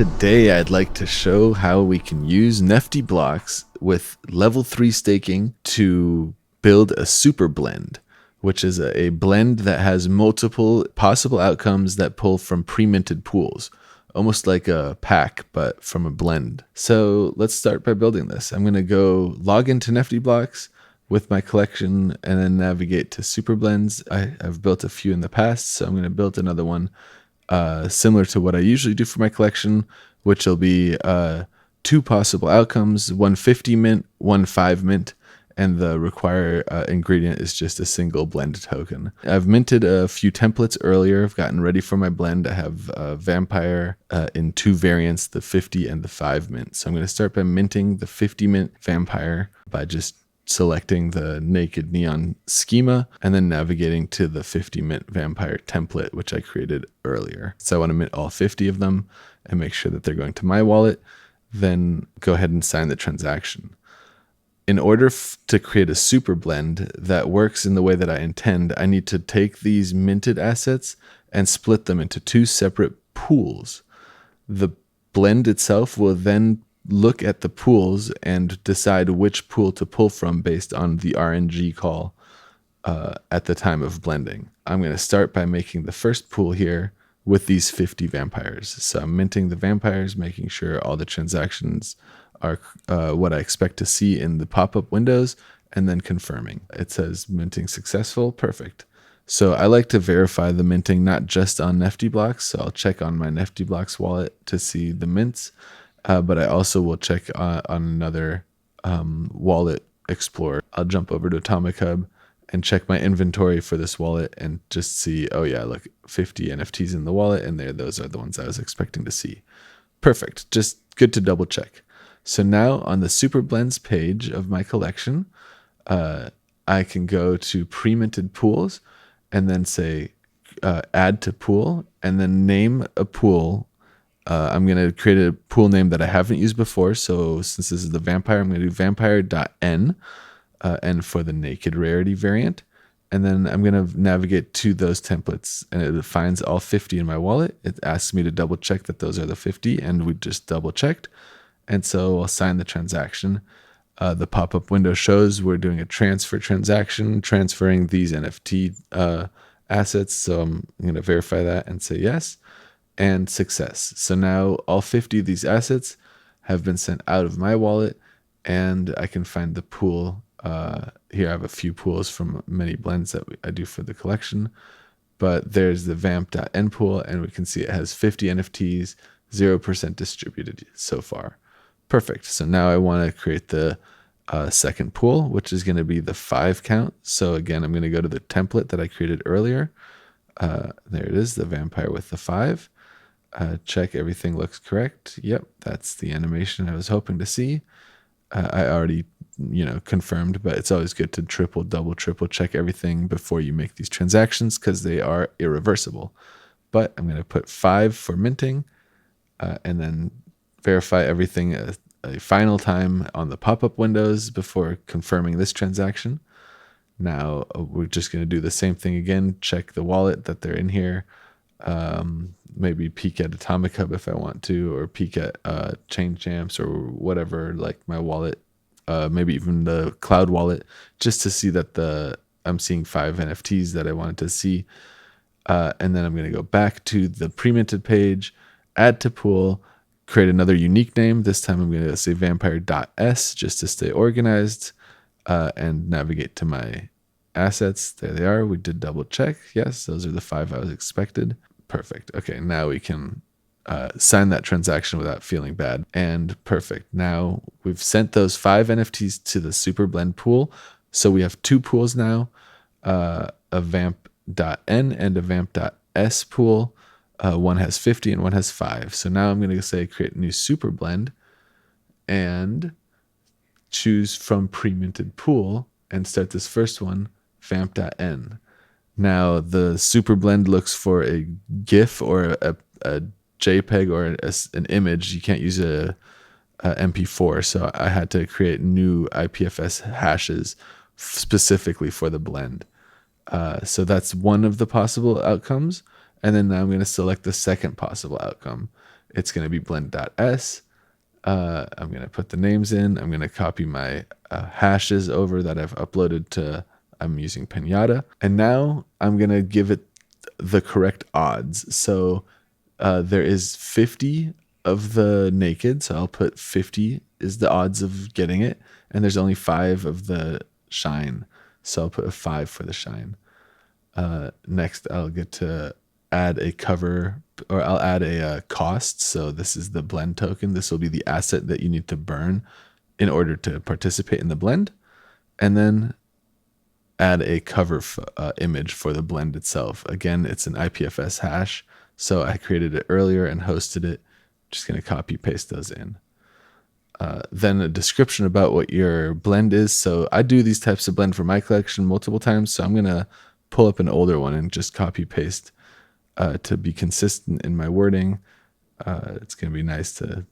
Today I'd like to show how we can use NeftyBlocks with level 3 staking to build a super blend, which is a blend that has multiple possible outcomes that pull from pre-minted pools, almost like a pack, but from a blend. So let's start by building this. I'm going to go log into NeftyBlocks with my collection and then navigate to super blends. I've built a few in the past, so I'm going to build another one similar to what I usually do for my collection, which will be two possible outcomes, one 50 mint, one 5 mint, and the required ingredient is just a single blend token. I've minted a few templates earlier. I've gotten ready for my blend. I have Vampire in two variants, the 50 and the 5 mint. So I'm going to start by minting the 50 mint Vampire by just selecting the naked neon schema and then navigating to the 50 mint Vampire template, which I created earlier. So I want to mint all 50 of them and make sure that they're going to my wallet, then go ahead and sign the transaction. In order to create a super blend that works in the way that I intend, I need to take these minted assets and split them into two separate pools. The blend itself will then look at the pools and decide which pool to pull from based on the RNG call at the time of blending. I'm going to start by making the first pool here with these 50 vampires. So I'm minting the vampires, making sure all the transactions are what I expect to see in the pop-up windows, and then confirming. It says minting successful. Perfect. So I like to verify the minting not just on NeftyBlocks, so I'll check on my NeftyBlocks wallet to see the mints. But I also will check on another wallet explorer. I'll jump over to Atomic Hub and check my inventory for this wallet and just see, oh yeah, look, 50 NFTs in the wallet, and those are the ones I was expecting to see. Perfect, just good to double check. So now on the Super Blends page of my collection, I can go to pre-minted pools and then say add to pool and then name a pool. I'm going to create a pool name that I haven't used before. So since this is the Vampire, I'm going to do vampire.n, n for the naked rarity variant. And then I'm going to navigate to those templates and it finds all 50 in my wallet. It asks me to double check that those are the 50 and we just double checked. And so I'll sign the transaction. The pop-up window shows we're doing a transfer transaction, transferring these NFT assets. So I'm going to verify that and say yes. And success. So now all 50 of these assets have been sent out of my wallet and I can find the pool. Here I have a few pools from many blends that I do for the collection, but there's the vamp.n pool and we can see it has 50 NFTs, 0% distributed so far. Perfect. So now I want to create the second pool, which is going to be the 5 count. So again, I'm going to go to the template that I created earlier. There it is, the Vampire with the 5. Check everything looks correct. Yep, that's the animation I was hoping to see. I already, confirmed, but it's always good to double, triple check everything before you make these transactions because they are irreversible. But I'm going to put 5 for minting and then verify everything a final time on the pop-up windows before confirming this transaction. Now we're just going to do the same thing again, check the wallet that they're in here. Maybe peek at Atomic Hub if I want to, or peek at Chain Champs or whatever, like my wallet, maybe even the cloud wallet, just to see that I'm seeing 5 NFTs that I wanted to see. And then I'm going to go back to the pre-minted page, add to pool, create another unique name. This time I'm going to say vampire.s just to stay organized and navigate to my assets. There they are. We did double check. Yes, those are the 5 I was expected. Perfect. Okay, now we can sign that transaction without feeling bad. And perfect. Now we've sent those 5 NFTs to the Super Blend pool. So we have 2 pools now, a vamp.n and a vamp.s pool. One has 50 and one has 5. So now I'm going to say create a new Super Blend and choose from pre-minted pool and start this first one, vamp.n. Now the super blend looks for a GIF or a JPEG or an image. You can't use a MP4. So I had to create new IPFS hashes specifically for the blend. So that's one of the possible outcomes. And then now I'm going to select the second possible outcome. It's going to be blend.s. I'm going to put the names in. I'm going to copy my hashes over that I've uploaded to, I'm using Pinata. And now I'm going to give it the correct odds. So there is 50 of the naked. So I'll put 50 is the odds of getting it. And there's only 5 of the shine. So I'll put a 5 for the shine. Next, I'll get to add a cover, or I'll add a cost. So this is the blend token. This will be the asset that you need to burn in order to participate in the blend. And then add a cover image for the blend itself. Again, it's an IPFS hash. So I created it earlier and hosted it. Just going to copy paste those in. Then a description about what your blend is. So I do these types of blend for my collection multiple times. So I'm going to pull up an older one and just copy paste to be consistent in my wording. It's going to be nice to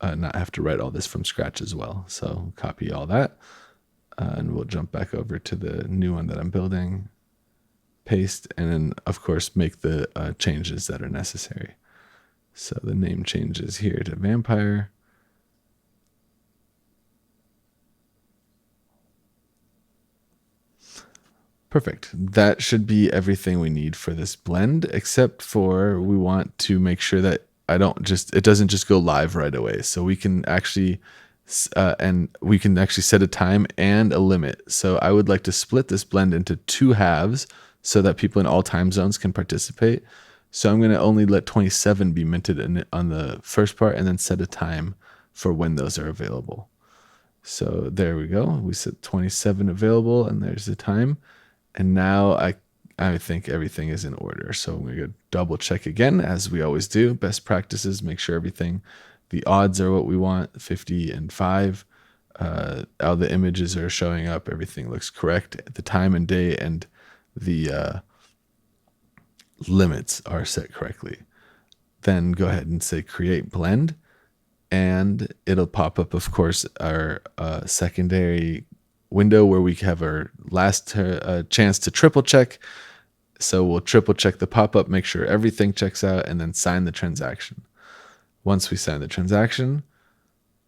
not have to write all this from scratch as well. So copy all that. And we'll jump back over to the new one that I'm building. Paste, and then of course make the changes that are necessary. So the name changes here to Vampire. Perfect. That should be everything we need for this blend, except for we want to make sure that it doesn't just go live right away. So we can actually set a time and a limit. So I would like to split this blend into 2 halves so that people in all time zones can participate. So I'm going to only let 27 be minted on the first part, and then set a time for when those are available. So there we go. We set 27 available, and there's the time. And now I think everything is in order. So I'm going to double check again, as we always do. Best practices, make sure the odds are what we want, 50 and 5. All the images are showing up. Everything looks correct. The time and day and the limits are set correctly. Then go ahead and say create blend. And it'll pop up, of course, our secondary window where we have our last chance to triple check. So we'll triple check the pop-up, make sure everything checks out, and then sign the transaction. Once we sign the transaction,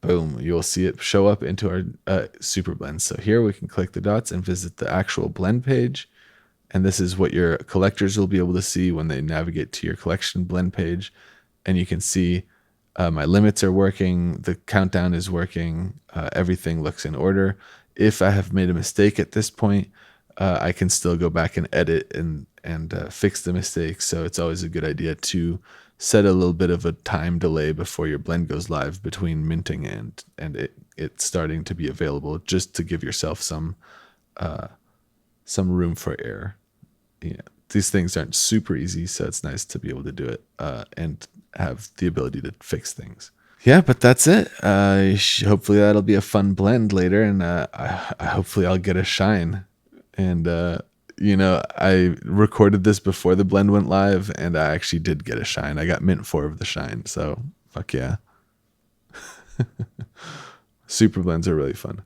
boom, you'll see it show up into our super blend. So here we can click the dots and visit the actual blend page. And this is what your collectors will be able to see when they navigate to your collection blend page. And you can see my limits are working, the countdown is working, everything looks in order. If I have made a mistake at this point, I can still go back and edit and fix the mistake. So it's always a good idea to set a little bit of a time delay before your blend goes live between minting and it starting to be available, just to give yourself some room for error. These things aren't super easy, so it's nice to be able to do it and have the ability to fix things. Yeah, but that's it. Hopefully that'll be a fun blend later, and hopefully I'll get a shine. And I recorded this before the blend went live, and I actually did get a shine. I got mint 4 of the shine, so fuck yeah. Super blends are really fun.